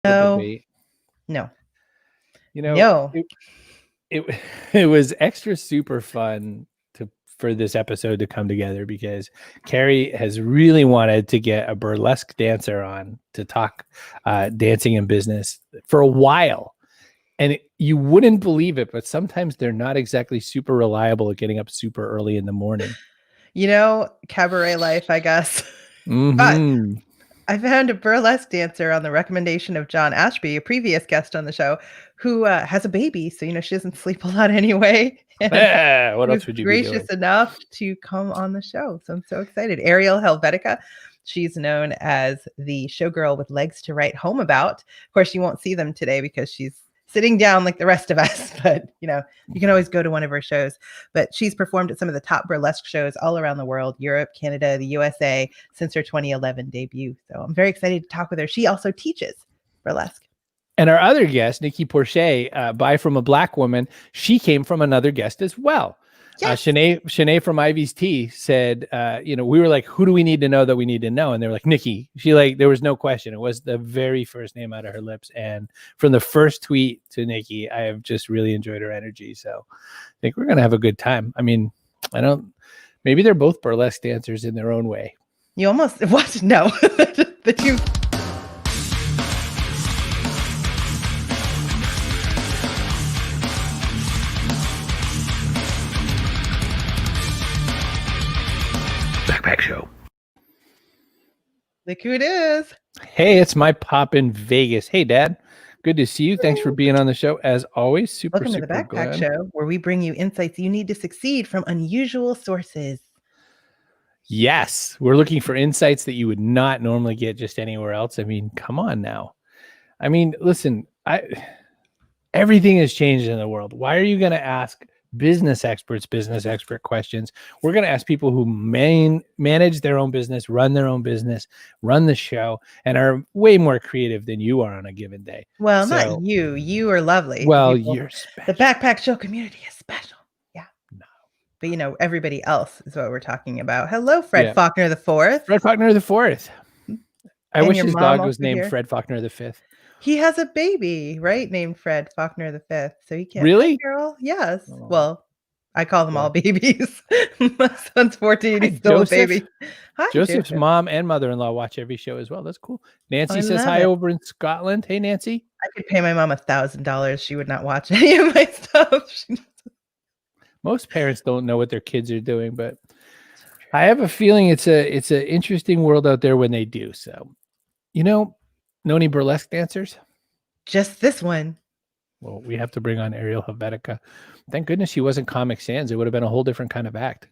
No, debate. no, You know, no. it it was extra super fun for this episode to come together because Kerry has really wanted to get a burlesque dancer on to talk dancing and business for a while. And you wouldn't believe it, but sometimes they're not exactly super reliable at getting up super early in the morning. Cabaret life, I guess. But Mm-hmm. I found a burlesque dancer on the recommendation of John Ashby, a previous guest on the show, who has a baby. So, she doesn't sleep a lot anyway. And What he was else would you be doing? gracious enough to come on the show. So I'm so excited. Ariel Helvetica. She's known as the showgirl with legs to write home about. Of course, you won't see them today because she's sitting down like the rest of us. But, you can always go to one of her shows. But she's performed at some of the top burlesque shows all around the world, Europe, Canada, the USA, since her 2011 debut. So I'm very excited to talk with her. She also teaches burlesque. And our other guest, Nikki Porcher, Buy from a Black Woman, she came from another guest as well. Yes. Shanae from Ivy's Tea said, we were like, who do we need to know that we need to know? And they were like, Nikki. There was no question. It was the very first name out of her lips. And from the first tweet to Nikki, I have just really enjoyed her energy. So I think we're going to have a good time. I mean, maybe they're both burlesque dancers in their own way. You almost, what? No. The two. Backpack Show. Look who it is. Hey, it's my pop in Vegas. Hey, Dad. Good to see you. Thanks for being on the show as always. Welcome to the Backpack Show, where we bring you insights you need to succeed from unusual sources. Yes, we're looking for insights that you would not normally get just anywhere else. I mean, come on now. I mean, listen, everything has changed in the world. Why are you going to ask business expert questions? We're going to ask people who manage their own business, run their own business, run the show, and are way more creative than you are on a given day. Well, not you. You are lovely. Well, you're special. The Backpack Show community is special. Yeah. No. But, everybody else is what we're talking about. Hello, Fred Faulkner the Fourth. Fred Faulkner the Fourth. I wish his dog was named Fred Faulkner the Fifth. He has a baby, right? Named Fred Faulkner the Fifth. So he can't. Really? Carol? Yes. Oh. Well, I call them all babies. My son's 14. He's still Joseph. a baby. Hi, Joseph's mom and mother-in-law watch every show as well. That's cool. Nancy says hi over in Scotland. Hey, Nancy. I could pay my mom $1,000. She would not watch any of my stuff. Most parents don't know what their kids are doing, but I have a feeling it's an interesting world out there when they do. So, know any burlesque dancers? Just this one. Well, we have to bring on Ariel Helvetica. Thank goodness she wasn't Comic Sans. It would have been a whole different kind of act.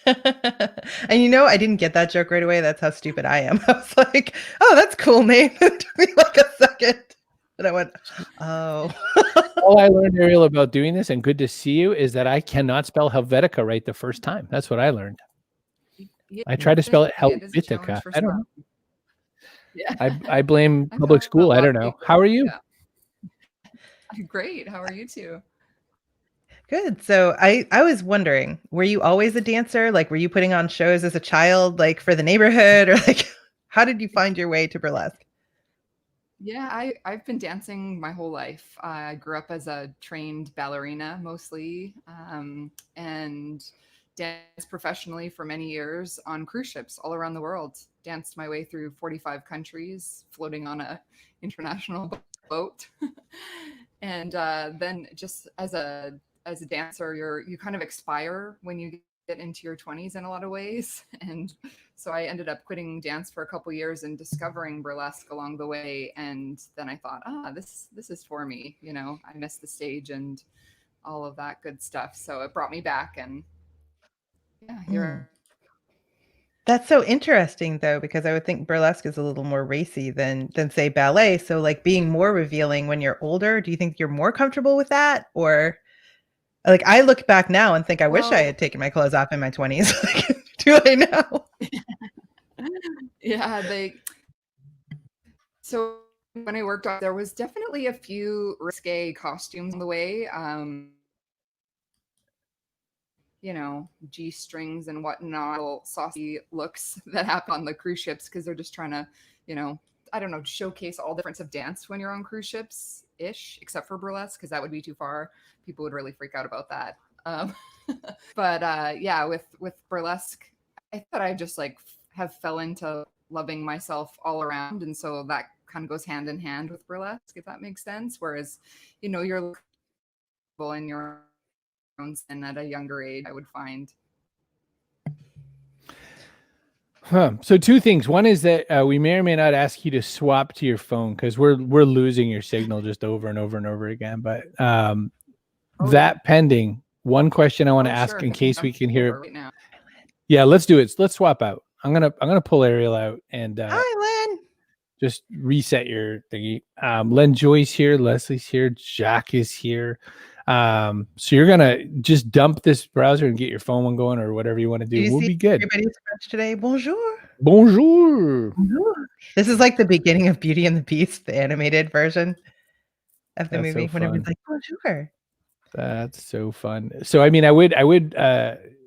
And I didn't get that joke right away. That's how stupid I am. I was like, oh, that's a cool name. It took me like a second. And I went, oh. All I learned, Ariel, about doing this, and good to see you, is that I cannot spell Helvetica right the first time. That's what I learned. I tried to spell it Helvetica. I don't know. Yeah. I blame public school. I don't know. How are you? Yeah. Great. How are you two? Good. So I was wondering, were you always a dancer? Like, were you putting on shows as a child, like for the neighborhood, or like, how did you find your way to burlesque? Yeah, I've been dancing my whole life. I grew up as a trained ballerina mostly, and danced professionally for many years on cruise ships all around the world. Danced my way through 45 countries, floating on a international boat. And then just as a dancer, you kind of expire when you get into your 20s in a lot of ways. And so I ended up quitting dance for a couple of years and discovering burlesque along the way. And then I thought, this is for me. I missed the stage and all of that good stuff. So it brought me back, and yeah, here. That's so interesting, though, because I would think burlesque is a little more racy than say ballet. So like being more revealing when you're older, do you think you're more comfortable with that? Or like, I look back now and think I wish I had taken my clothes off in my 20s. Do I know? Yeah, so when I worked on, there was definitely a few risque costumes on the way. G-strings and whatnot, little saucy looks that happen on the cruise ships because they're just trying to, I don't know, showcase all different types of dance when you're on cruise ships ish, except for burlesque, because that would be too far. People would really freak out about that. But yeah, with burlesque, I thought I just like have fell into loving myself all around, and so that kind of goes hand in hand with burlesque, if that makes sense. Whereas, you know, you're in your own skin at a younger age, I would find. So two things. One is that we may or may not ask you to swap to your phone because we're losing your signal just over and over and over again. But that pending, one question I want to ask in case we can hear it right now. Yeah, let's do it. Let's swap out. I'm gonna pull Ariel out and Hi, Len. just reset your thingy. Len Joy's here, Leslie's here, Jack is here. So you're gonna just dump this browser and get your phone one going or whatever you want to do. We'll be good. Everybody's French today. Bonjour. Bonjour. Bonjour. This is like the beginning of Beauty and the Beast, the animated version of the movie. So when everyone's like, bonjour. That's so fun. So I mean, I would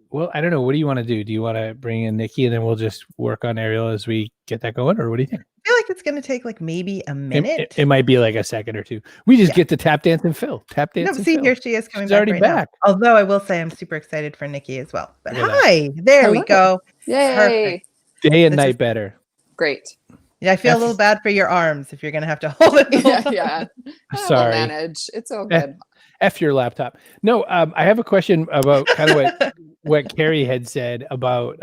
well, I don't know. What do you want to do? Do you want to bring in Nikki and then we'll just work on Ariel as we get that going, or what do you think? I feel like it's going to take like maybe a minute. It might be like a second or two. We just get to tap dance and Phil. Tap dance. No, and see, Phil. here she is coming She's back already right back. now. Although I will say I'm super excited for Nikki as well. But Look at hi, there we Hello. go. Yay! Perfect. Day and This night is- better. Great. Yeah, I feel a little bad for your arms if you're going to have to hold it. Yeah. Sorry. We'll manage. It's all good. F your laptop. No, I have a question about kind of what Kerry had said about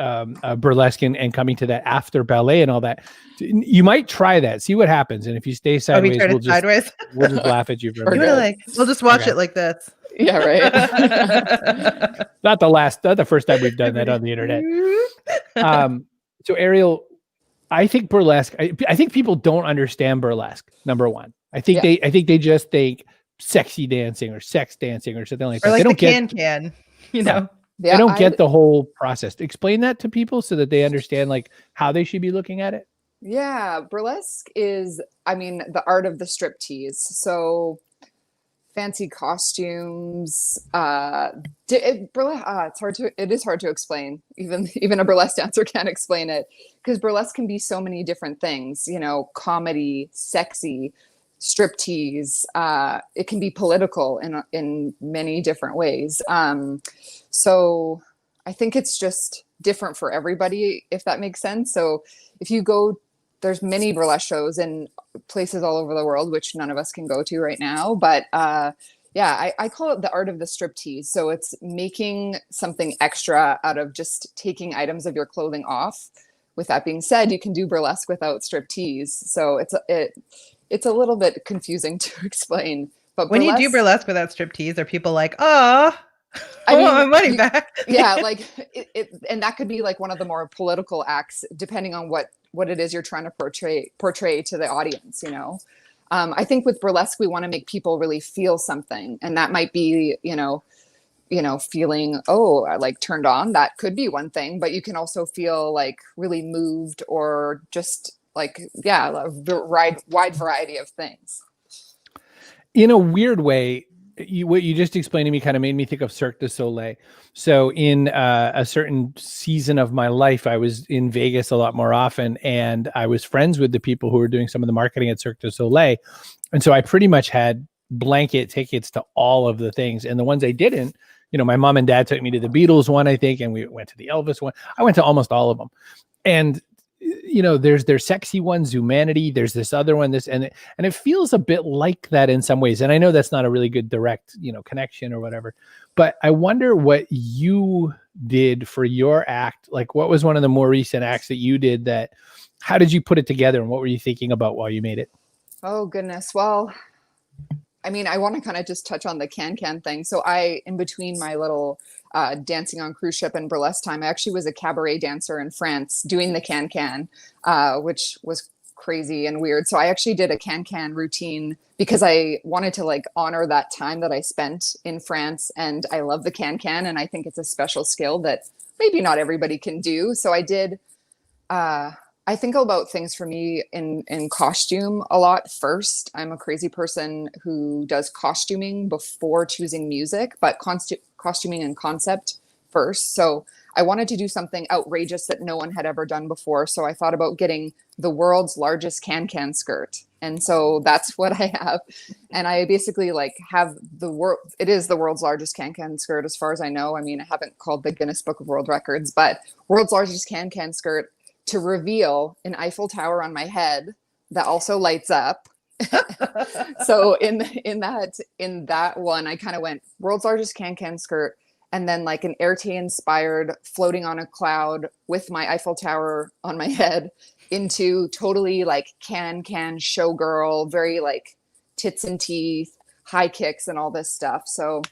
burlesque and coming to that after ballet and all that. You might try that. See what happens. And if you stay sideways, we'll just laugh at you for a minute. We'll just watch it like this. Yeah, right. Not the first time we've done that on the internet. So Ariel, I think burlesque, I think people don't understand burlesque, number one. I think they just think sexy dancing or sex dancing or something like that. Or like they don't can, you know. Yeah, they don't get the whole process. Explain that to people so that they understand like how they should be looking at it. Yeah, burlesque is, I mean, the art of the striptease. So fancy costumes. It is hard to explain. Even a burlesque dancer can't explain it, because burlesque can be so many different things. You know, comedy, sexy, striptease. It can be political in many different ways. So I think it's just different for everybody, if that makes sense. So if you go, there's many burlesque shows in places all over the world, which none of us can go to right now. But I call it the art of the striptease. So it's making something extra out of just taking items of your clothing off. With that being said, you can do burlesque without striptease. So it's a little bit confusing to explain. But when you do burlesque without striptease, are people like, I want my money back? Yeah, like and that could be like one of the more political acts, depending on what it is you're trying to portray to the audience, you know. I think with burlesque, we want to make people really feel something, and that might be, you know, feeling, like turned on. That could be one thing, but you can also feel like really moved, or just like, a wide variety of things. In a weird way, what you just explained to me kind of made me think of Cirque du Soleil. So in a certain season of my life, I was in Vegas a lot more often, and I was friends with the people who were doing some of the marketing at Cirque du Soleil. And so I pretty much had blanket tickets to all of the things. And the ones I didn't, you know, my mom and dad took me to the Beatles one, I think, and we went to the Elvis one. I went to almost all of them. And you know, there's sexy ones, Humanity, there's this other one, and it feels a bit like that in some ways. And I know that's not a really good direct, connection or whatever, but I wonder what you did for your act. Like, what was one of the more recent acts that you did how did you put it together, and what were you thinking about while you made it? Oh, goodness. Well, I mean, I want to kind of just touch on the can thing. So in between my little dancing on cruise ship and burlesque time, I actually was a cabaret dancer in France doing the can, which was crazy and weird. So I actually did a can routine because I wanted to like honor that time that I spent in France. And I love the can, and I think it's a special skill that maybe not everybody can do. So I did, I think about things for me in costume a lot first. I'm a crazy person who does costuming before choosing music, but costuming and concept first. So I wanted to do something outrageous that no one had ever done before. So I thought about getting the world's largest can skirt. And so that's what I have. And I basically like have it is the world's largest can skirt as far as I know. I mean, I haven't called the Guinness Book of World Records, but world's largest can skirt to reveal an Eiffel Tower on my head that also lights up. So in that one, I kind of went world's largest can skirt, and then like an Erte inspired floating on a cloud with my Eiffel Tower on my head, into totally like can showgirl, very like tits and teeth, high kicks and all this stuff. So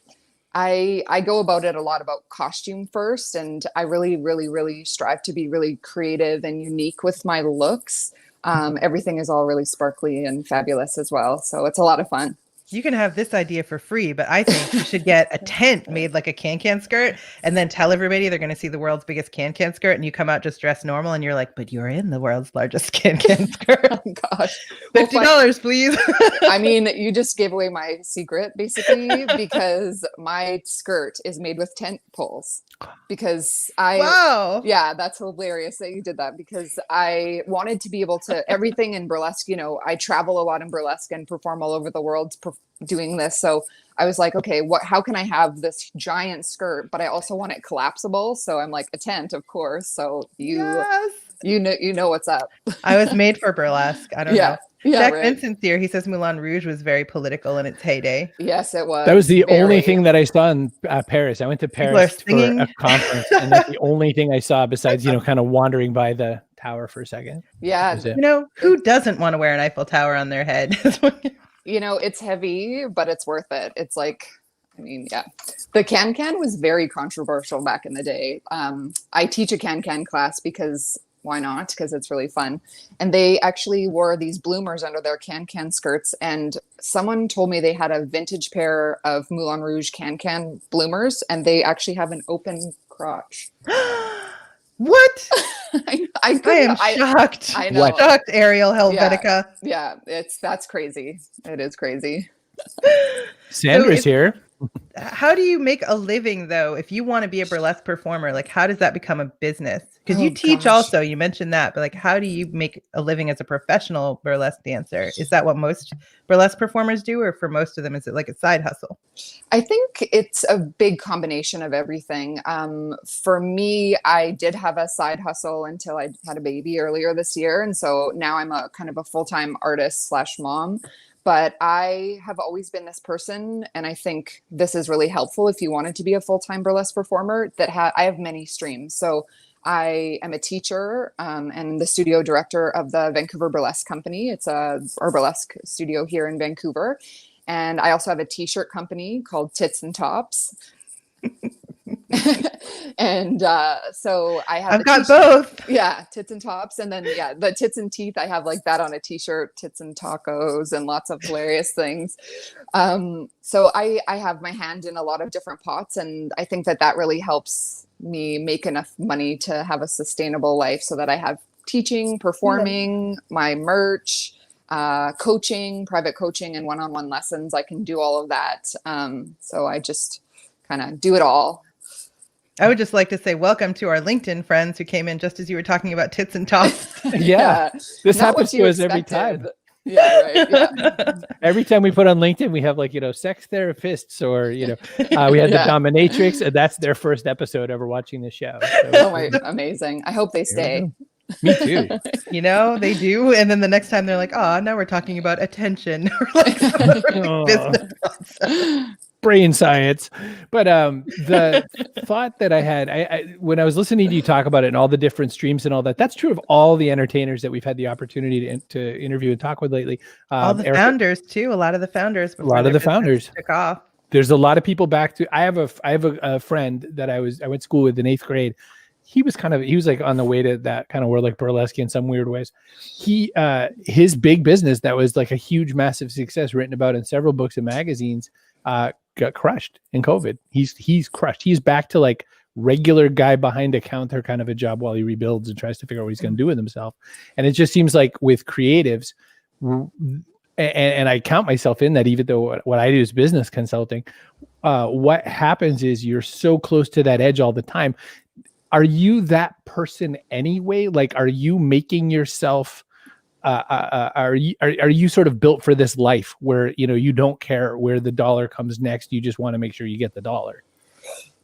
I go about it a lot about costume first, and I really strive to be really creative and unique with my looks. Everything is all really sparkly and fabulous as well. So it's a lot of fun. You can have this idea for free, but I think you should get a tent made like a can skirt, and then tell everybody they're going to see the world's biggest can skirt, and you come out just dressed normal, and you're like, but you're in the world's largest can skirt. Oh gosh. $50, please. I mean, you just gave away my secret basically, because my skirt is made with tent poles. Because yeah, that's hilarious that you did that, because I wanted to be able to, everything in burlesque, you know, I travel a lot in burlesque and perform all over the world doing this. So I was like, okay, how can I have this giant skirt, but I also want it collapsible? So I'm like, a tent, of course. So you know what's up. I was made for burlesque. I don't know. Yeah, Jack right. Vincent's here. He says Moulin Rouge was very political in its heyday. Yes, it was. That was the only thing that I saw in Paris. I went to Paris for singing. a conference, and that's the only thing I saw besides, you know, kind of wandering by the tower for a second. Yeah. You know, who doesn't want to wear an Eiffel Tower on their head? You know, it's heavy, but it's worth it. It's like, I mean, yeah. The can was very controversial back in the day. I teach a can class because why not? Because it's really fun. And they actually wore these bloomers under their can skirts. And someone told me they had a vintage pair of Moulin Rouge can bloomers, and they actually have an open crotch. What? I am shocked. I know. Shocked, Ariel Helvetica. Yeah, that's crazy. It is crazy. Sandra's here. How do you make a living, though, if you want to be a burlesque performer? Like, how does that become a business? Because you teach also, you mentioned that, but like, how do you make a living as a professional burlesque dancer? Is that what most burlesque performers do? Or for most of them, is it like a side hustle? I think it's a big combination of everything. For me, I did have a side hustle until I had a baby earlier this year. And so now I'm a kind of a full-time artist / mom. But I have always been this person, and I think this is really helpful if you wanted to be a full-time burlesque performer, that I have many streams. So I am a teacher and the studio director of the Vancouver Burlesque Company. It's a burlesque studio here in Vancouver. And I also have a t-shirt company called Tits and Tops. And so I've got both. Yeah, tits and tops. And then the tits and teeth, I have like that on a t-shirt, tits and tacos, and lots of hilarious things. So I have my hand in a lot of different pots, and I think that really helps me make enough money to have a sustainable life, so that I have teaching, performing, my merch, coaching, private coaching, and one-on-one lessons. I can do all of that. So I just kind of do it all. I would just like to say welcome to our LinkedIn friends who came in just as you were talking about tits and tops. Yeah. This happens to us every time. Yeah, right. Yeah. Every time we put on LinkedIn, we have like, you know, sex therapists, or, you know, we had the dominatrix, and that's their first episode ever watching the show. So, amazing. I hope they stay. Me too. You know, they do. And then the next time they're like, oh, now we're talking about attention. Or like business concept. Brain science. But the thought that I had, I when I was listening to you talk about it and all the different streams and all that, that's true of all the entertainers that we've had the opportunity to interview and talk with lately. All the founders too. A lot of the founders. A lot of the founders took off. There's a lot of people back to. I have a friend that I went to school with in 8th grade. He was like on the way to that kind of world, like burlesque in some weird ways. His big business that was like a huge, massive success, written about in several books and magazines, got crushed in COVID. He's crushed. He's back to like regular guy behind a counter kind of a job while he rebuilds and tries to figure out what he's going to do with himself. And it just seems like with creatives, and I count myself in that, even though what I do is business consulting, what happens is you're so close to that edge all the time. are you that person anyway? Like, are you making yourself, are you sort of built for this life where, you know, you don't care where the dollar comes next. You just want to make sure you get the dollar.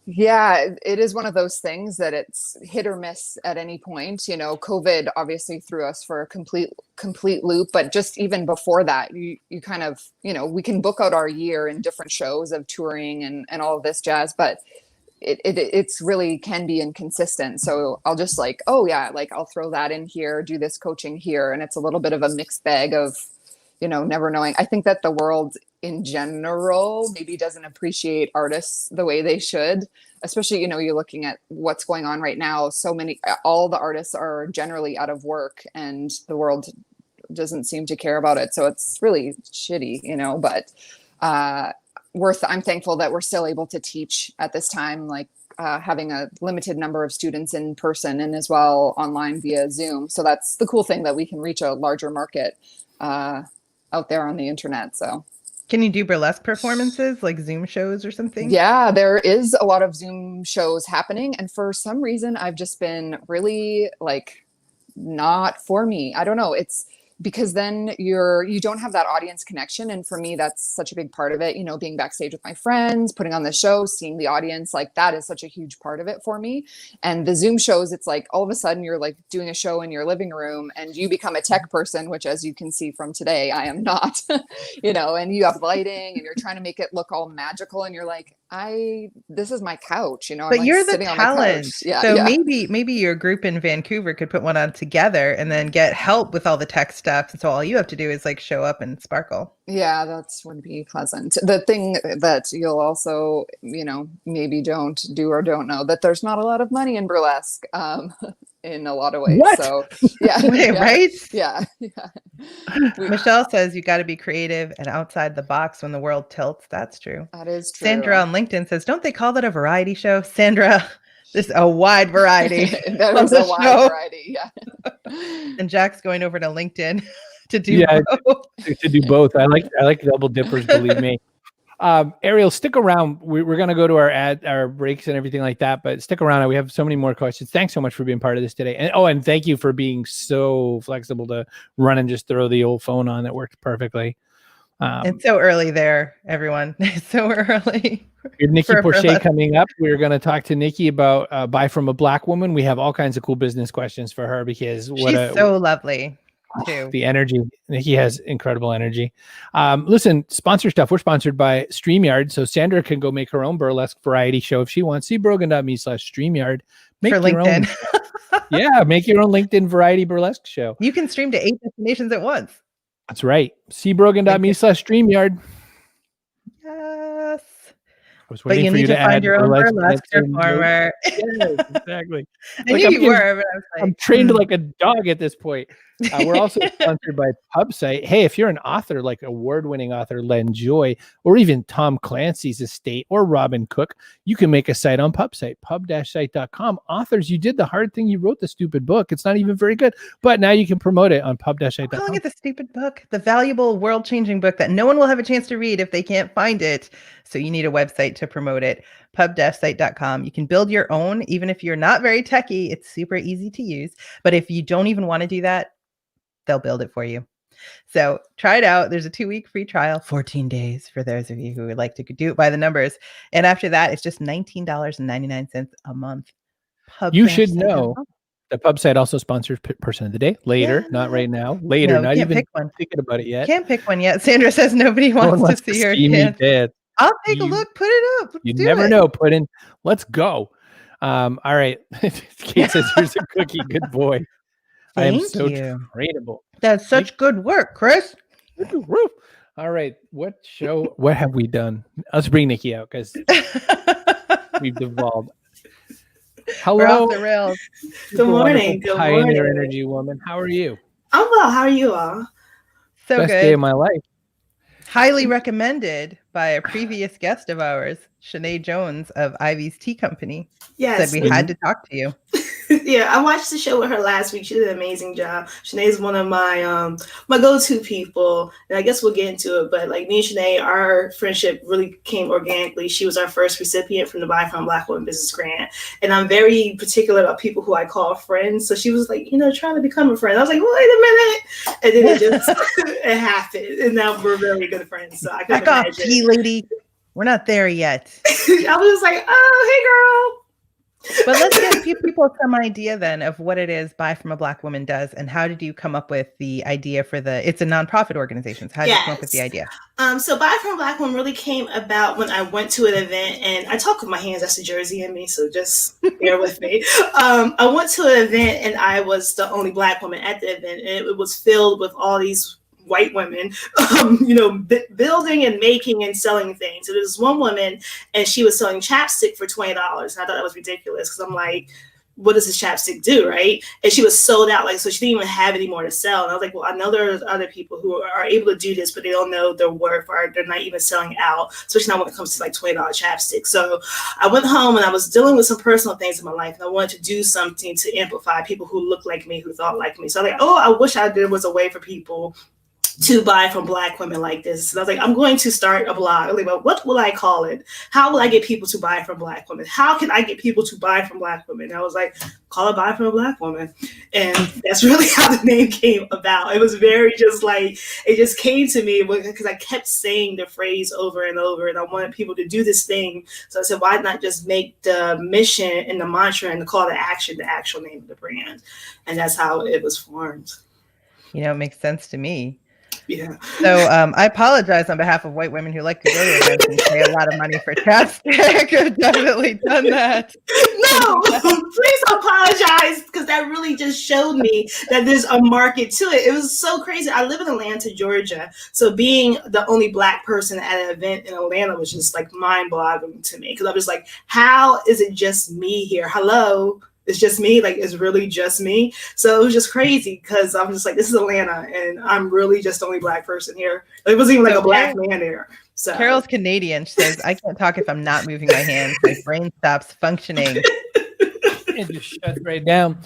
Yeah, it is one of those things that it's hit or miss at any point. You know, COVID obviously threw us for a complete loop, but just even before that, you kind of, you know, we can book out our year in different shows of touring and all of this jazz, but it's really can be inconsistent. So I'll just like, oh yeah, like I'll throw that in here, do this coaching here, and it's a little bit of a mixed bag of, you know, never knowing. I think that the world in general maybe doesn't appreciate artists the way they should, especially, you know, you're looking at what's going on right now. All the artists are generally out of work and the world doesn't seem to care about it. So it's really shitty, you know, but I'm thankful that we're still able to teach at this time, like having a limited number of students in person and as well online via Zoom. So that's the cool thing, that we can reach a larger market out there on the internet. So can you do burlesque performances like Zoom shows or something? Yeah, there is a lot of Zoom shows happening. And for some reason, I've just been really like not for me. I don't know. It's because then you don't have that audience connection. And for me, that's such a big part of it. You know, being backstage with my friends, putting on the show, seeing the audience, like that is such a huge part of it for me. And the Zoom shows, it's like all of a sudden you're like doing a show in your living room and you become a tech person, which as you can see from today, I am not, you know, and you have lighting and you're trying to make it look all magical. And you're like, this is my couch, you know. But I'm you're like the talent. Yeah, so yeah. maybe your group in Vancouver could put one on together and then get help with all the tech stuff. So all you have to do is like show up and sparkle. Yeah, that would be pleasant. The thing that you'll also, you know, maybe don't do or don't know, that there's not a lot of money in burlesque in a lot of ways. What? So yeah, Wait, yeah, right? yeah. Michelle says you got to be creative and outside the box when the world tilts. That's true. That is true. Sandra on LinkedIn says, don't they call that a variety show? Sandra, this is a wide variety. That is a wide variety, yeah. And Jack's going over to LinkedIn to do both. To do both. I like double dippers, believe me. Ariel, stick around. We're going to go to our breaks and everything like that, but stick around. We have so many more questions. Thanks so much for being part of this today. And thank you for being so flexible to run and just throw the old phone on. That worked perfectly. It's so early there, everyone. It's so early. We have Nikki Porcher coming up. We're going to talk to Nikki about buy from a Black woman. We have all kinds of cool business questions for her because she's so lovely. Too. The energy. Nikki has incredible energy. Listen, sponsor stuff. We're sponsored by StreamYard. So Sandra can go make her own burlesque variety show if she wants. See Brogan.me/StreamYard. Make for your LinkedIn. Own, yeah, make your own LinkedIn variety burlesque show. You can stream to 8 destinations at once. That's right. See Brogan.me/StreamYard. Yes. I was waiting for you to find add your own burlesque performer. Yes, exactly. I knew you were, but I was like, I'm trained like a dog at this point. We're also sponsored by PubSite. Hey, if you're an author, like award-winning author Len Joy, or even Tom Clancy's estate, or Robin Cook, you can make a site on PubSite, pub-site.com. Authors, you did the hard thing. You wrote the stupid book. It's not even very good, but now you can promote it on pub-site.com. Calling it the stupid book, the valuable world-changing book that no one will have a chance to read if they can't find it. So you need a website to promote it, pub-site.com. You can build your own, even if you're not very techie. It's super easy to use. But if you don't even want to do that, they'll build it for you. So try it out. There's a 2-week free trial, 14 days for those of you who would like to do it by the numbers. And after that, it's just $19.99 a month. You should know the PubSite also sponsors Person of the Day later, not right now. Later, no, not even pick one. thinking about it yet. Can't pick one yet. Sandra says nobody wants to see her dance. I'll take a look. Put it up. You never know. Put in. Let's go. All right. Kate says, "Here's a cookie. Good boy." I am so trainable. That's such good work, Chris. All right. What have we done? Let's bring Nikki out because we've devolved. Hello. We're off the rails. Good morning. Good Pioneer morning. energy woman. How are you? I'm well. How are you all? So Best good. day of my life. Highly recommended by a previous guest of ours, Shanae Jones of Ivy's Tea Company. Yes. Said we had to talk to you. Yeah, I watched the show with her last week. She did an amazing job. Shanae's one of my go-to people, and I guess we'll get into it. But like me and Shanae, our friendship really came organically. She was our first recipient from the Buy From Black Women Business Grant, and I'm very particular about people who I call friends. So she was like, trying to become a friend. I was like, wait a minute, and then it just it happened, and now we're very good friends. So I couldn't Back off, imagine. tea lady. We're not there yet. I was just like, oh, hey, girl. But let's give people some idea then of what it is Buy From a Black Woman does, and how did you come up with the idea for it's a nonprofit organization. So how did you come up with the idea? So Buy From a Black Woman really came about when I went to an event, and I talk with my hands. That's the Jersey in me, so just bear with me. I went to an event, and I was the only Black woman at the event, and it was filled with all these white women, building and making and selling things. So there was one woman, and she was selling chapstick for $20. And I thought that was ridiculous because I'm like, what does this chapstick do, right? And she was sold out, so she didn't even have any more to sell. And I was like, well, I know there's other people who are able to do this, but they don't know their worth, or they're not even selling out, especially not when it comes to $20 chapstick. So I went home and I was dealing with some personal things in my life, and I wanted to do something to amplify people who look like me, who thought like me. So I was like, I wish there was a way for people to buy from Black women like this. And I was like, I'm going to start a blog. Like, well, what will I call it? How will I get people to buy from Black women? How can I get people to buy from Black women? And I was like, call it Buy From a Black Woman. And that's really how the name came about. It was very just like, it just came to me because I kept saying the phrase over and over, and I wanted people to do this thing. So I said, why not just make the mission and the mantra and the call to action the actual name of the brand? And that's how it was formed. It makes sense to me. Yeah. So I apologize on behalf of white women who like to go to events and pay a lot of money for chapstick. I've definitely done that. No, please apologize, because that really just showed me that there's a market to it. It was so crazy. I live in Atlanta, Georgia. So being the only Black person at an event in Atlanta was just like mind-boggling to me, because I was like, how is it just me here? Hello? It's just me, it's really just me. So it was just crazy, because I'm just like, this is Atlanta, and I'm really just the only Black person here. It wasn't even a Black man there. So Carol's Canadian. She says, I can't talk if I'm not moving my hands. My brain stops functioning. It just shuts right down.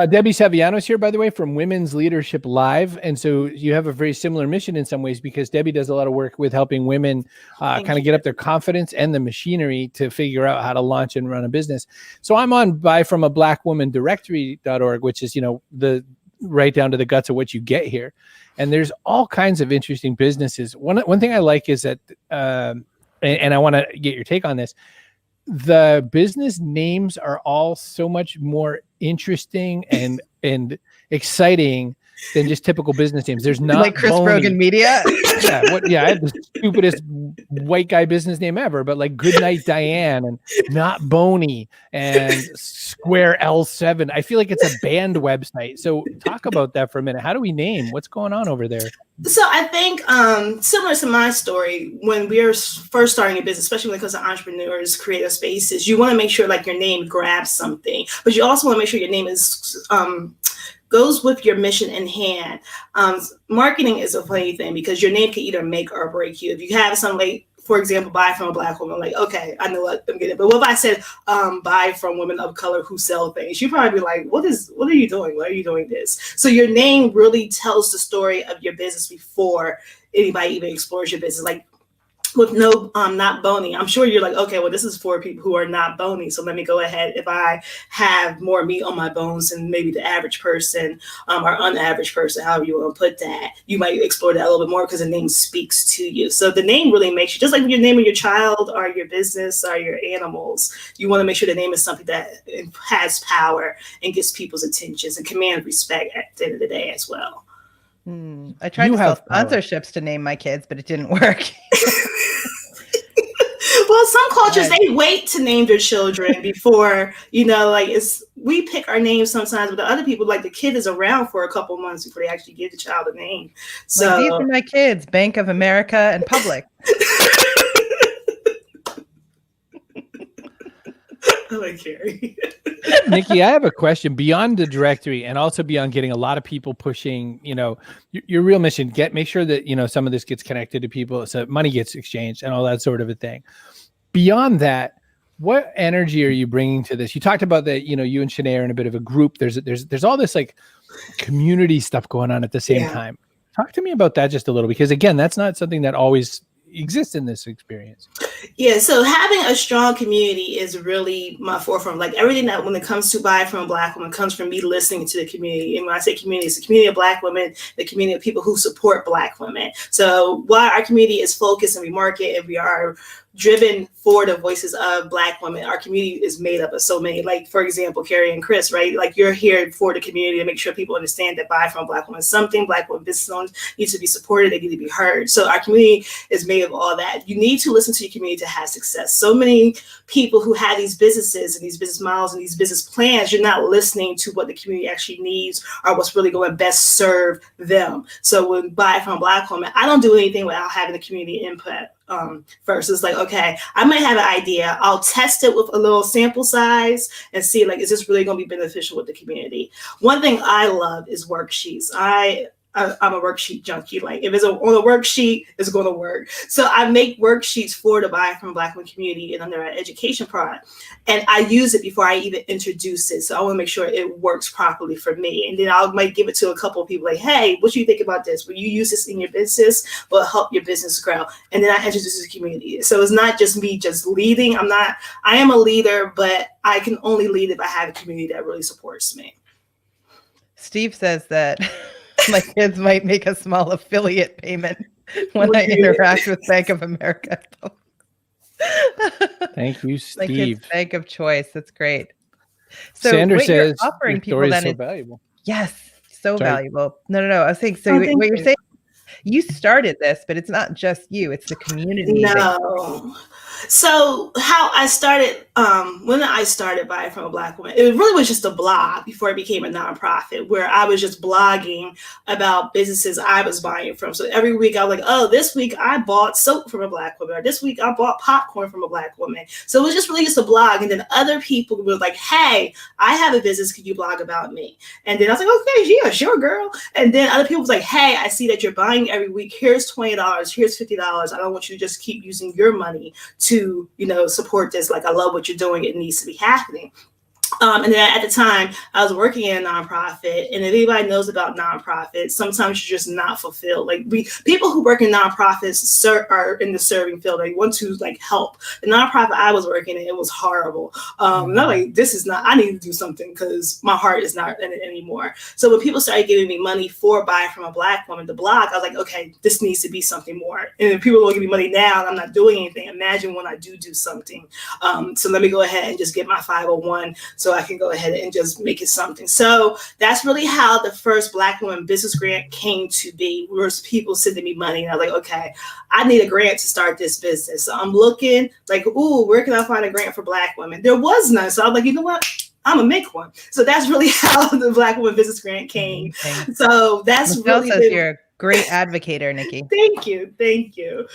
Debbie Saviano's here, by the way, from Women's Leadership Live. And so you have a very similar mission in some ways, because Debbie does a lot of work with helping women kind of get up their confidence and the machinery to figure out how to launch and run a business. So I'm on buyfromablackwomandirectory.org, which is, the right down to the guts of what you get here. And there's all kinds of interesting businesses. One thing I like is that, and I want to get your take on this, the business names are all so much more interesting and exciting than just typical business names. There's not like Chris Brogan Media. I have the stupidest white guy business name ever, but like Goodnight Diane and Not Boney and Square L7. I feel like it's a band website. So talk about that for a minute. How do we name? What's going on over there? So I think similar to my story, when we're first starting a business, especially when it comes to entrepreneurs, creative spaces, you want to make sure your name grabs something, but you also want to make sure your name is goes with your mission in hand. Marketing is a funny thing, because your name can either make or break you. If you have something for example, Buy From a Black Woman, okay, I know what I'm getting. But what if I said buy from women of color who sell things? You'd probably be like, what are you doing? Why are you doing this? So your name really tells the story of your business before anybody even explores your business. With no not bony, I'm sure you're like, okay, well, this is for people who are not bony, so let me go ahead. If I have more meat on my bones than maybe the average person or unaverage person, however you want to put that, you might explore that a little bit more, because the name speaks to you. So the name really makes you, just like your name of your child or your business or your animals, you want to make sure the name is something that has power and gets people's attentions and command respect at the end of the day as well. I tried to sell sponsorships to name my kids, but it didn't work. Well, some cultures, they wait to name their children before, we pick our names sometimes, but the other people, the kid is around for a couple months before they actually give the child a name. So these are my kids, Bank of America and Public. I like Kerry. Nikki, I have a question beyond the directory and also beyond getting a lot of people pushing, your real mission, make sure that, some of this gets connected to people so money gets exchanged and all that sort of a thing. Beyond that, what energy are you bringing to this? You talked about that, you and Shanae are in a bit of a group. There's all this like community stuff going on at the same time. Talk to me about that just a little, because again, that's not something that always exists in this experience. Yeah, so having a strong community is really my forefront. Like everything that when it comes to buy from a Black woman comes from me listening to the community. And when I say community, it's the community of Black women, the community of people who support Black women. So while our community is focused and we market and we are driven for the voices of Black women, our community is made up of so many, like, for example, Kerry and Chris, right? Like you're here for the community to make sure people understand that buy from a Black woman is something. Black women business owners need to be supported. They need to be heard. So our community is made of all that. You need to listen to your community to have success. So many people who have these businesses and these business models and these business plans, you're not listening to what the community actually needs or what's really going to best serve them. So when buy from a Black woman, I don't do anything without having the community input. First, it's like, okay, I might have an idea. I'll test it with a little sample size and see, like, is this really going to be beneficial with the community? One thing I love is worksheets. I'm a worksheet junkie. Like if it's on a worksheet, it's going to work. So I make worksheets for the buy from a Black women community and under our education product. And I use it before I even introduce it. So I want to make sure it works properly for me. And then I might give it to a couple of people like, hey, what do you think about this? Will you use this in your business? Will it help your business grow? And then I introduce the community. So it's not just me just leading. I am a leader, but I can only lead if I have a community that really supports me. Steve says that my kids might make a small affiliate payment when I interact with Bank of America. Thank you, My Steve. kids' bank of choice. That's great. So Sandra what you're says offering your people story is then so is valuable. yes, so Sorry. valuable. No. I was saying, so Oh, what thank you're you. saying, you started this, but it's not just you; it's the community. No. So how I started, when I started Buy From a Black Woman, it really was just a blog before it became a nonprofit where I was just blogging about businesses I was buying from. So every week I was like, oh, this week I bought soap from a Black woman, or this week I bought popcorn from a Black woman. So it was just really just a blog. And then other people were like, hey, I have a business. Could you blog about me? And then I was like, okay, yeah, sure, girl. And then other people was like, hey, I see that you're buying every week. Here's $20. Here's $50. I don't want you to just keep using your money to, support this. Like, I love what you're doing. It needs to be happening. And then at the time, I was working in a nonprofit, and if anybody knows about nonprofits, sometimes you're just not fulfilled. Like people who work in nonprofits are in the serving field. They want to help. The nonprofit I was working in, it was horrible. Not like this is not. I need to do something because my heart is not in it anymore. So when people started giving me money for Buy From a Black Woman, the blog, I was like, okay, this needs to be something more. And if people will give me money now, and I'm not doing anything. Imagine when I do something. So let me go ahead and just get my 501. So I can go ahead and just make it something. So that's really how the first Black woman business grant came to be. There was people sending me money, and I was like, okay, I need a grant to start this business. So I'm looking like, ooh, where can I find a grant for Black women? There was none. So I was like, you know what? I'm gonna make one. So that's really how the Black woman business grant came. So that's Michelle really says you're a great advocator, Nikki. Thank you.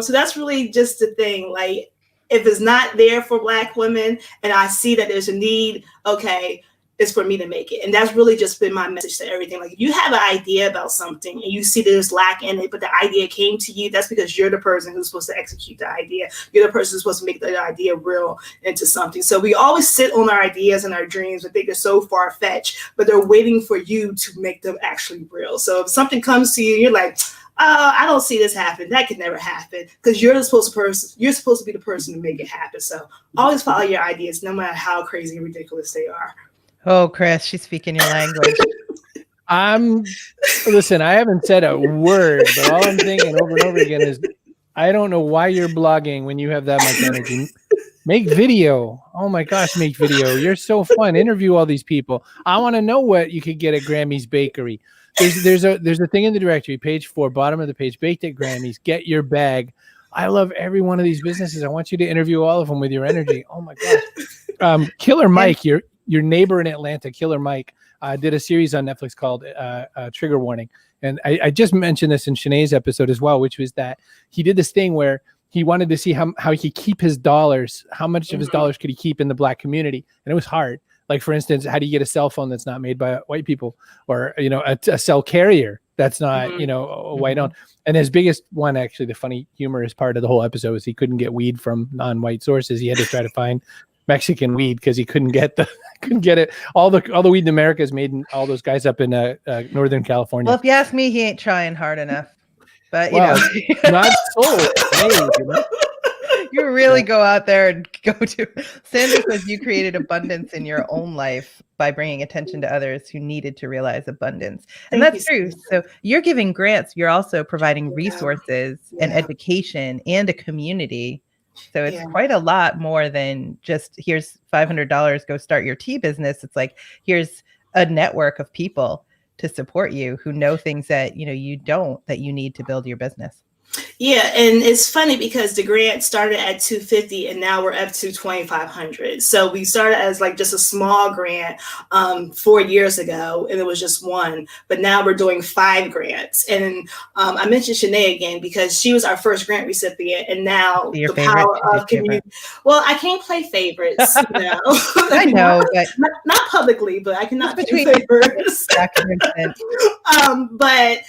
So that's really just the thing. Like, if it's not there for Black women and I see that there's a need, okay, it's for me to make it. And that's really just been my message to everything. Like, if you have an idea about something and you see there's lack in it, but the idea came to you, that's because you're the person who's supposed to execute the idea. You're the person who's supposed to make the idea real into something. So we always sit on our ideas and our dreams and think they're so far-fetched, but they're waiting for you to make them actually real. So if something comes to you, you're like, I don't see this happen. That could never happen, because you're supposed to be the person to make it happen. So always follow your ideas, no matter how crazy and ridiculous they are. Oh, Chris, she's speaking your language. Listen, I haven't said a word, but all I'm thinking over and over again is, I don't know why you're blogging when you have that much energy. Make video. Oh my gosh, make video. You're so fun. Interview all these people. I want to know what you could get at Grammy's Bakery. There's a thing in the directory, page 4, bottom of the page, baked at Grammy's, get your bag. I love every one of these businesses. I want you to interview all of them with your energy. Oh my gosh. Killer Mike, your neighbor in Atlanta, Killer Mike, did a series on Netflix called Trigger Warning. And I just mentioned this in Shanae's episode as well, which was that he did this thing where he wanted to see how he could keep his dollars, how much of his dollars could he keep in the Black community. And it was hard. Like, for instance, how do you get a cell phone that's not made by white people, or, a cell carrier that's not, you know, a white owned. And his biggest one, actually, the funny humorous part of the whole episode was he couldn't get weed from non-white sources. He had to try to find Mexican weed because he couldn't get it. All the weed in America is made in all those guys up in Northern California. Well, if you ask me, he ain't trying hard enough. But Well, not so. You really go out there and go to. Sandra says you created abundance in your own life by bringing attention to others who needed to realize abundance. And that's true. So you're giving grants. You're also providing resources and education and a community. So it's quite a lot more than just here's $500, go start your tea business. It's like, here's a network of people to support you who know things that, you know, you don't, that you need to build your business. Yeah, and it's funny because the grant started at $250 and now we're up to $2,500. So we started as like just a small grant 4 years ago, and it was just one. But now we're doing 5 grants. And I mentioned Shanae again because she was our first grant recipient, and now the power of community. Well, I can't play favorites. You know? I know, but not publicly, but I cannot play favorites. But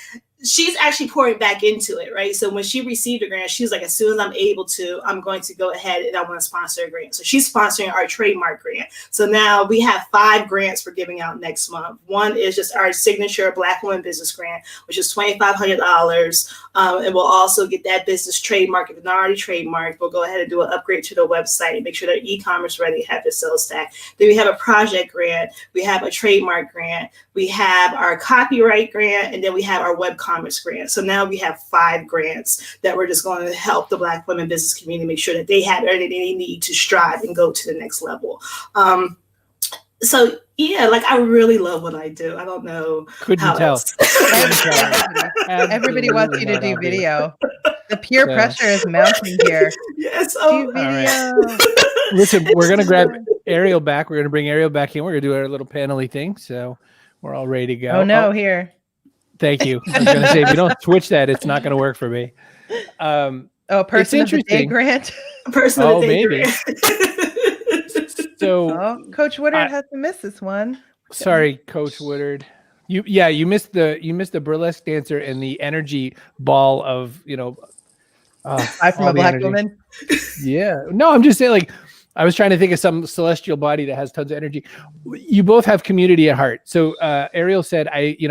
she's actually pouring back into it, right? So when she received a grant, she was like, as soon as I'm able to, I'm going to go ahead and I want to sponsor a grant. So she's sponsoring our trademark grant. So now we have 5 grants we're giving out next month. One is just our signature Black Woman Business Grant, which is $2,500. And we'll also get that business trademark. If it's not already trademarked, we'll go ahead and do an upgrade to the website and make sure they're e-commerce ready, have their sales stack. Then we have a project grant. We have a trademark grant. We have our copyright grant, and then we have our web commerce grant. So now we have 5 grants that we're just going to help the Black women business community make sure that they have everything they need to strive and go to the next level. So yeah, like I really love what I do. I don't know. Couldn't tell. Everybody wants you to do video. The peer pressure is mounting here. Yes. Do video. Right. Listen, we're gonna grab Ariel back. We're gonna bring Ariel back in. We're gonna do our little panel-y thing. So we're all ready to go. Oh no, here. Thank you. I was gonna say if you don't switch that, it's not gonna work for me. Person of the day grant. Person of the day grant. So Coach Woodard has to miss this one. Sorry, Coach Woodard. You missed the burlesque dancer and the energy ball of, you know, I from a Black woman. Yeah. No, I'm just saying, like, I was trying to think of some celestial body that has tons of energy. You both have community at heart. So Ariel said,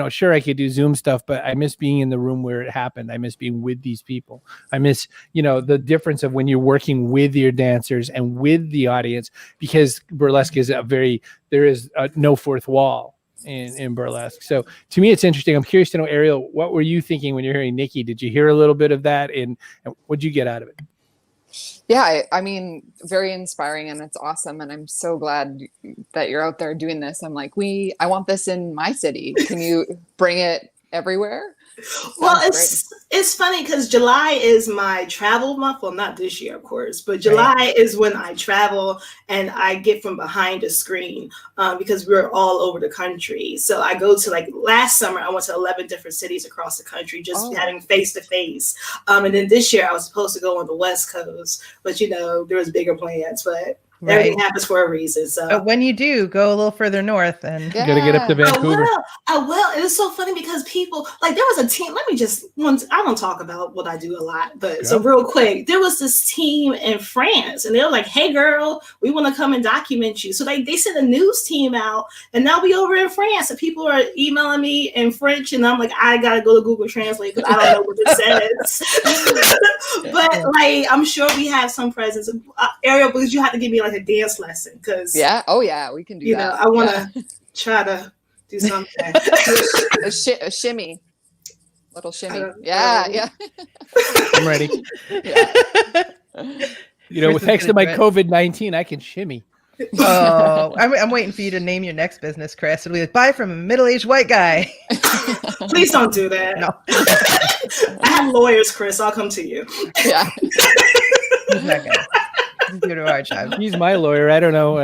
sure, I could do Zoom stuff, but I miss being in the room where it happened. I miss being with these people. I miss, the difference of when you're working with your dancers and with the audience, because burlesque is there is no fourth wall in burlesque. So to me, it's interesting. I'm curious to know, Ariel, what were you thinking when you're hearing Nikki? Did you hear a little bit of that? And what'd you get out of it? Yeah, I mean, very inspiring, and it's awesome. And I'm so glad that you're out there doing this. I'm like, I want this in my city. Can you bring it everywhere? Well, it's funny because July is my travel month. Well, not this year, of course, but July is when I travel and I get from behind a screen because we're all over the country. So I go to, like, last summer, I went to 11 different cities across the country, just having face-to-face. And then this year I was supposed to go on the West Coast, but, there was bigger plans, but everything happens for a reason. So but when you do, go a little further north and you gotta get up to Vancouver. I will. It was so funny because people, like, there was a team. I don't talk about what I do a lot, but so real quick, there was this team in France, and they were like, "Hey, girl, we want to come and document you." So they sent a news team out, and now we over in France, and people are emailing me in French, and I'm like, I gotta go to Google Translate because I don't know what it says. But like, I'm sure we have some presence. Ariel, because you have to give me like a dance lesson because we can do that. I want to try to do something. a shimmy, little shimmy. Yeah. I'm ready. Thanks to my COVID-19, I can shimmy. Oh, I'm waiting for you to name your next business, Chris. It'll be like, buy from a middle-aged white guy. Please don't do that. No. I have lawyers, Chris. I'll come to you. Yeah. He's not gonna. Do to our job. He's my lawyer. I don't know.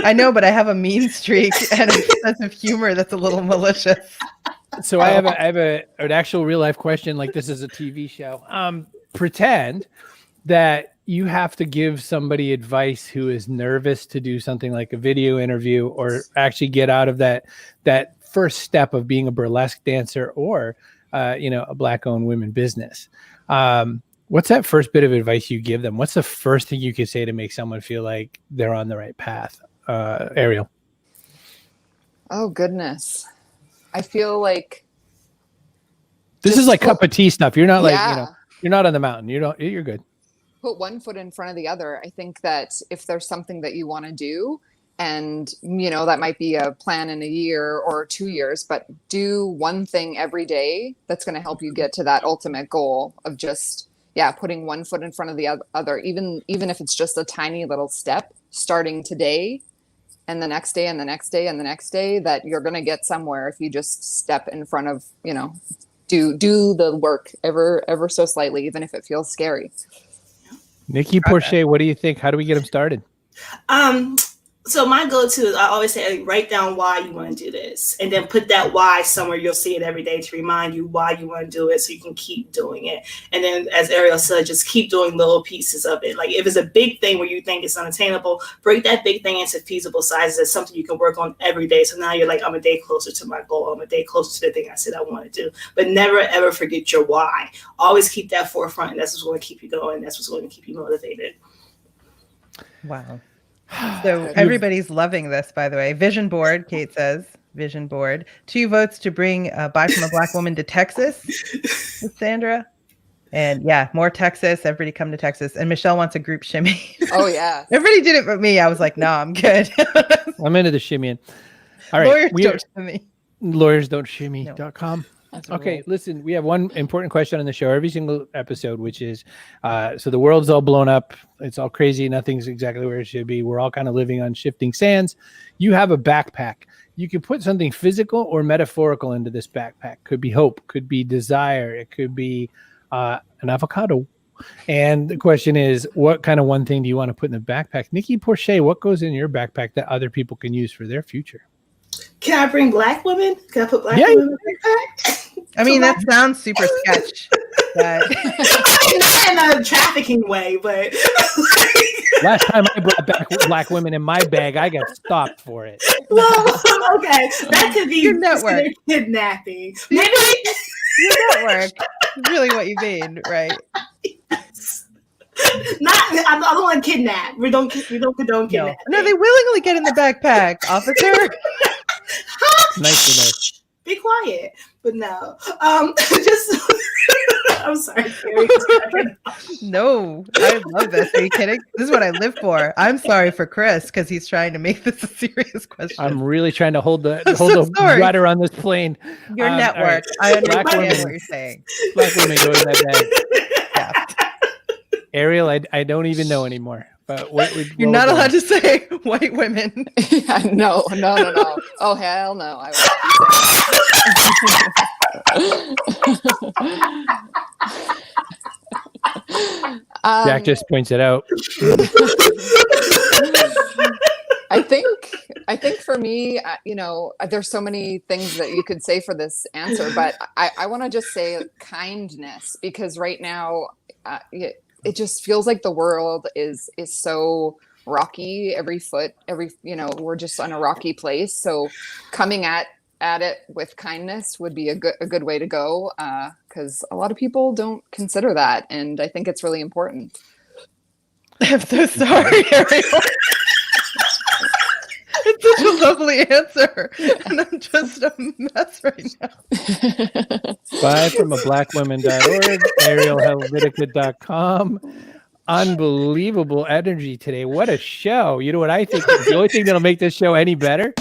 I know, but I have a mean streak and a sense of humor that's a little malicious. So I have an actual real life question. Like, this is a TV show. Pretend that you have to give somebody advice who is nervous to do something like a video interview or actually get out of that first step of being a burlesque dancer or, a Black-owned women business. What's that first bit of advice you give them? What's the first thing you could say to make someone feel like they're on the right path? Ariel. Oh, goodness. I feel like this is like cup of tea stuff. You're not you're not on the mountain. You're good. Put one foot in front of the other. I think that if there's something that you want to do, and, that might be a plan in a year or 2 years, but do one thing every day that's going to help you get to that ultimate goal of just, putting one foot in front of the other, even if it's just a tiny little step, starting today and the next day and the next day and the next day, that you're going to get somewhere if you just step in front of, do the work ever so slightly, even if it feels scary. Nikki Porcher, what do you think? How do we get them started? So my go-to is, I always say, write down why you want to do this, and then put that why somewhere. You'll see it every day to remind you why you want to do it, so you can keep doing it. And then, as Ariel said, just keep doing little pieces of it. Like if it's a big thing where you think it's unattainable, break that big thing into feasible sizes. It's something you can work on every day. So now you're like, I'm a day closer to my goal. I'm a day closer to the thing I said I want to do. But never, ever forget your why. Always keep that forefront, and that's what's going to keep you going. That's what's going to keep you motivated. Wow. So everybody's loving this, by the way. Vision board, Kate says. Vision board. 2 votes to bring Buy from a Black Woman to Texas with Sandra. And more Texas. Everybody come to Texas. And Michelle wants a group shimmy. Oh, yeah. Everybody did it but me. I was like, no, I'm good. I'm into the shimmying. All right. Lawyers don't shimmy. LawyersDon'tShimmy.com. Okay, listen, we have one important question on the show every single episode, which is, so the world's all blown up. It's all crazy. Nothing's exactly where it should be. We're all kind of living on shifting sands. You have a backpack. You can put something physical or metaphorical into this backpack. Could be hope, could be desire. It could be an avocado. And the question is, what kind of one thing do you want to put in the backpack? Nikki Porcher, what goes in your backpack that other people can use for their future? Can I bring Black women? Can I put Black women in the backpack? I mean, that sounds super sketch. But not in a trafficking way, but last time I brought back Black women in my bag, I got stopped for it. Well, okay, that could be your network kidnapping. Maybe your network is really what you mean, right? I don't want to kidnap. We don't condone kidnapping. No, they willingly get in the backpack, officer. Nice to know. Be quiet. But no. Just I'm sorry, Kerry. No, I love this. Are you kidding? This is what I live for. I'm sorry for Chris because he's trying to make this a serious question. I'm really trying to hold the sorry. rudder on this plane. Your network. Right. I understand what you're saying. Black women go in that bag. Yeah. Ariel, I don't even know anymore. But you're not allowed to say white women. Yeah, no. Oh, hell no. I won't. Jack just points it out. I think for me, there's so many things that you could say for this answer, but I want to just say kindness, because right now, it just feels like the world is so rocky. We're just on a rocky place. So coming at it with kindness would be a good way to go, because a lot of people don't consider that, and I think it's really important. I'm so sorry, Ariel. It's such a lovely answer, and I'm just a mess right now. Buyfromablackwoman.org, arielhelvetica.com. Unbelievable energy today. What a show. You know what I think? The only thing that'll make this show any better